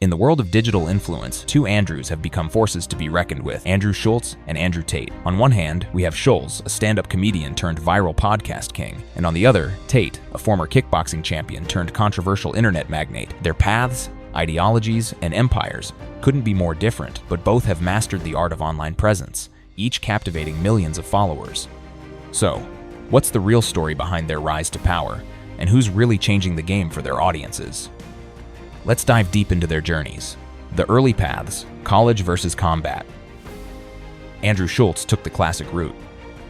In the world of digital influence, two Andrews have become forces to be reckoned with: Andrew Schultz and Andrew Tate. On one hand, we have Schultz, a stand-up comedian turned viral podcast king, and on the other, Tate, a former kickboxing champion turned controversial internet magnate. Their paths, ideologies, and empires couldn't be more different, but both have mastered the art of online presence, each captivating millions of followers. So, what's the real story behind their rise to power, and who's really changing the game for their audiences? Let's dive deep into their journeys. The early paths: college versus combat. Andrew Schultz took the classic route.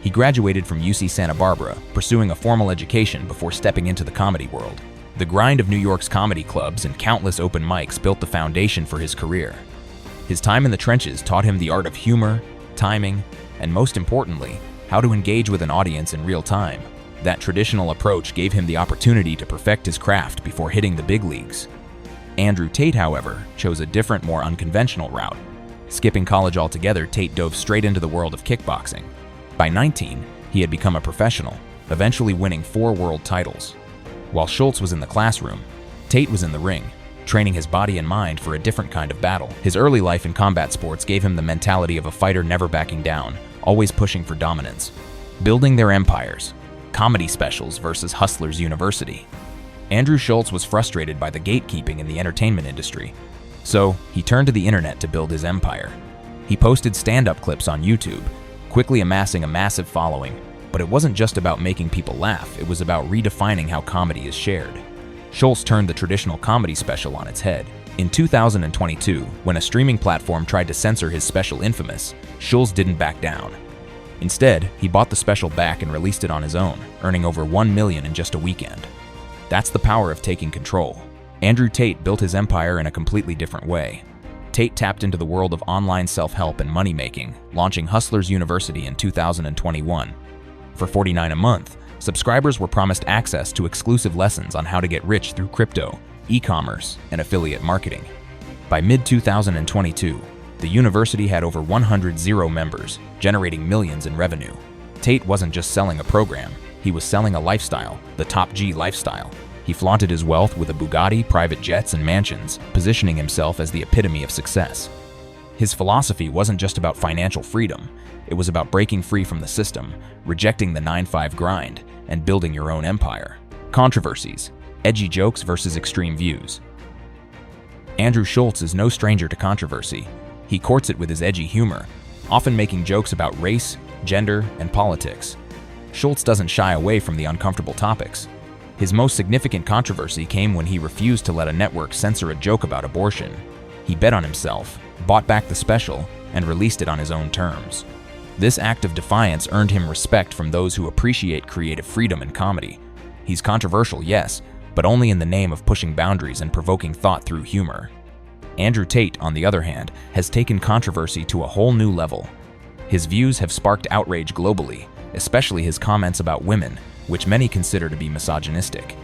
He graduated from UC Santa Barbara, pursuing a formal education before stepping into the comedy world. The grind of New York's comedy clubs and countless open mics built the foundation for his career. His time in the trenches taught him the art of humor, timing, and most importantly, how to engage with an audience in real time. That traditional approach gave him the opportunity to perfect his craft before hitting the big leagues. Andrew Tate, however, chose a different, more unconventional route. Skipping college altogether, Tate dove straight into the world of kickboxing. By 19, he had become a professional, eventually winning 4 world titles. While Schultz was in the classroom, Tate was in the ring, training his body and mind for a different kind of battle. His early life in combat sports gave him the mentality of a fighter never backing down, always pushing for dominance. Building their empires: comedy specials versus Hustlers University. Andrew Schultz was frustrated by the gatekeeping in the entertainment industry, so he turned to the internet to build his empire. He posted stand-up clips on YouTube, quickly amassing a massive following. But it wasn't just about making people laugh, it was about redefining how comedy is shared. Schultz turned the traditional comedy special on its head. In 2022, when a streaming platform tried to censor his special Infamous, Schultz didn't back down. Instead, he bought the special back and released it on his own, earning over $1 million in just a weekend. That's the power of taking control. Andrew Tate built his empire in a completely different way. Tate tapped into the world of online self-help and money-making, launching Hustlers University in 2021. For $49 a month, subscribers were promised access to exclusive lessons on how to get rich through crypto, e-commerce, and affiliate marketing. By mid-2022, the university had over 100 members, generating millions in revenue. Tate wasn't just selling a program, he was selling a lifestyle, the top G lifestyle. He flaunted his wealth with a Bugatti, private jets, and mansions, positioning himself as the epitome of success. His philosophy wasn't just about financial freedom, it was about breaking free from the system, rejecting the 9-5 grind, and building your own empire. Controversies: edgy jokes versus extreme views. Andrew Schultz is no stranger to controversy. He courts it with his edgy humor, often making jokes about race, gender, and politics. Schultz doesn't shy away from the uncomfortable topics. His most significant controversy came when he refused to let a network censor a joke about abortion. He bet on himself, bought back the special, and released it on his own terms. This act of defiance earned him respect from those who appreciate creative freedom in comedy. He's controversial, yes, but only in the name of pushing boundaries and provoking thought through humor. Andrew Tate, on the other hand, has taken controversy to a whole new level. His views have sparked outrage globally, especially his comments about women, which many consider to be misogynistic.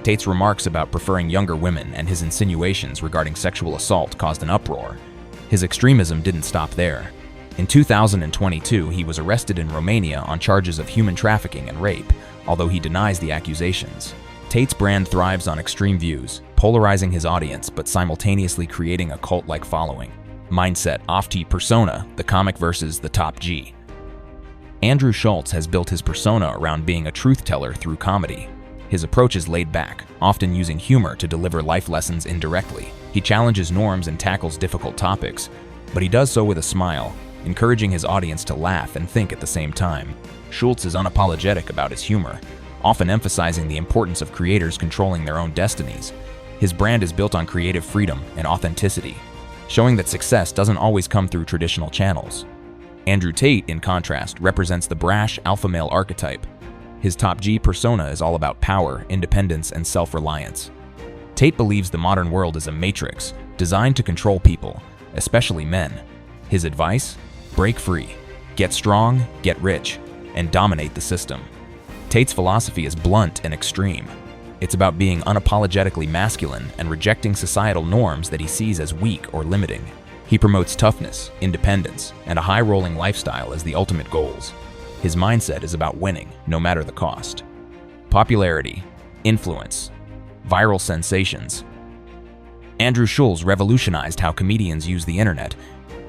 Tate's remarks about preferring younger women and his insinuations regarding sexual assault caused an uproar. His extremism didn't stop there. In 2022, he was arrested in Romania on charges of human trafficking and rape, although he denies the accusations. Tate's brand thrives on extreme views, polarizing his audience but simultaneously creating a cult-like following. Mindset: Ofti persona, the comic versus the top G. Andrew Schultz has built his persona around being a truth-teller through comedy. His approach is laid back, often using humor to deliver life lessons indirectly. He challenges norms and tackles difficult topics, but he does so with a smile, encouraging his audience to laugh and think at the same time. Schultz is unapologetic about his humor, often emphasizing the importance of creators controlling their own destinies. His brand is built on creative freedom and authenticity, showing that success doesn't always come through traditional channels. Andrew Tate, in contrast, represents the brash alpha male archetype. His top G persona is all about power, independence, and self-reliance. Tate believes the modern world is a matrix designed to control people, especially men. His advice: break free, get strong, get rich, and dominate the system. Tate's philosophy is blunt and extreme. It's about being unapologetically masculine and rejecting societal norms that he sees as weak or limiting. He promotes toughness, independence, and a high-rolling lifestyle as the ultimate goals. His mindset is about winning, no matter the cost. Popularity, influence, viral sensations. Andrew Schultz revolutionized how comedians use the internet.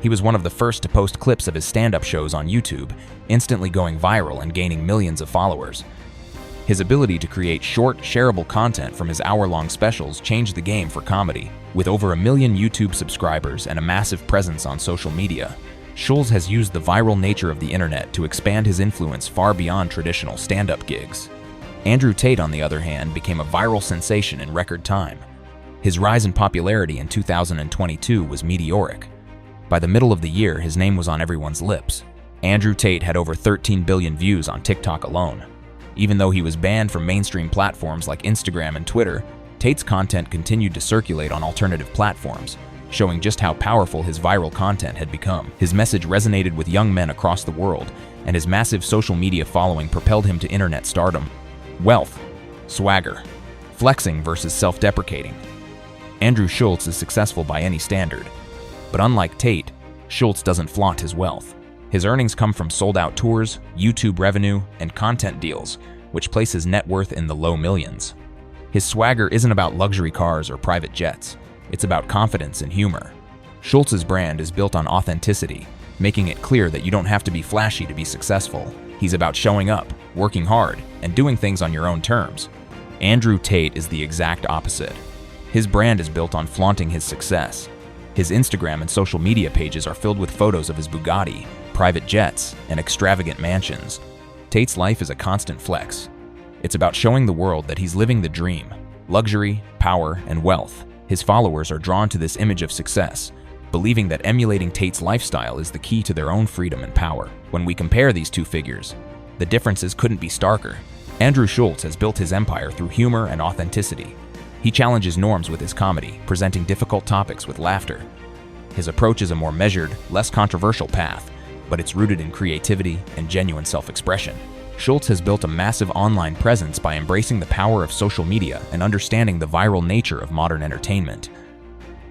He was one of the first to post clips of his stand-up shows on YouTube, instantly going viral and gaining millions of followers. His ability to create short, shareable content from his hour-long specials changed the game for comedy. With over 1 million YouTube subscribers and a massive presence on social media, Schultz has used the viral nature of the internet to expand his influence far beyond traditional stand-up gigs. Andrew Tate, on the other hand, became a viral sensation in record time. His rise in popularity in 2022 was meteoric. By the middle of the year, his name was on everyone's lips. Andrew Tate had over 13 billion views on TikTok alone. Even though he was banned from mainstream platforms like Instagram and Twitter, Tate's content continued to circulate on alternative platforms, showing just how powerful his viral content had become. His message resonated with young men across the world, and his massive social media following propelled him to internet stardom. Wealth, swagger, flexing versus self-deprecating. Andrew Schultz is successful by any standard. But unlike Tate, Schultz doesn't flaunt his wealth. His earnings come from sold-out tours, YouTube revenue, and content deals, which place his net worth in the low millions. His swagger isn't about luxury cars or private jets. It's about confidence and humor. Schultz's brand is built on authenticity, making it clear that you don't have to be flashy to be successful. He's about showing up, working hard, and doing things on your own terms. Andrew Tate is the exact opposite. His brand is built on flaunting his success. His Instagram and social media pages are filled with photos of his Bugatti, private jets, and extravagant mansions. Tate's life is a constant flex. It's about showing the world that he's living the dream: luxury, power, and wealth. His followers are drawn to this image of success, believing that emulating Tate's lifestyle is the key to their own freedom and power. When we compare these two figures, the differences couldn't be starker. Andrew Schultz has built his empire through humor and authenticity. He challenges norms with his comedy, presenting difficult topics with laughter. His approach is a more measured, less controversial path, but it's rooted in creativity and genuine self-expression. Schultz has built a massive online presence by embracing the power of social media and understanding the viral nature of modern entertainment.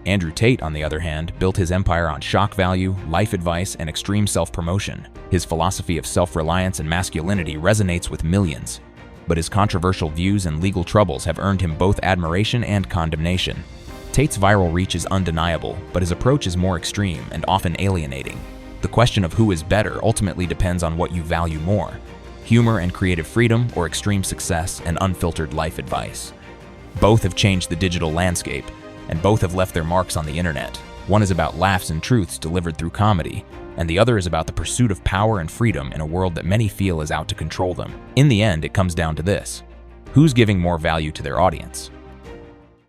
Andrew Tate, on the other hand, built his empire on shock value, life advice, and extreme self-promotion. His philosophy of self-reliance and masculinity resonates with millions, but his controversial views and legal troubles have earned him both admiration and condemnation. Tate's viral reach is undeniable, but his approach is more extreme and often alienating. The question of who is better ultimately depends on what you value more: humor and creative freedom, or extreme success and unfiltered life advice. Both have changed the digital landscape, and both have left their marks on the internet. One is about laughs and truths delivered through comedy, and the other is about the pursuit of power and freedom in a world that many feel is out to control them. In the end, it comes down to this: who's giving more value to their audience?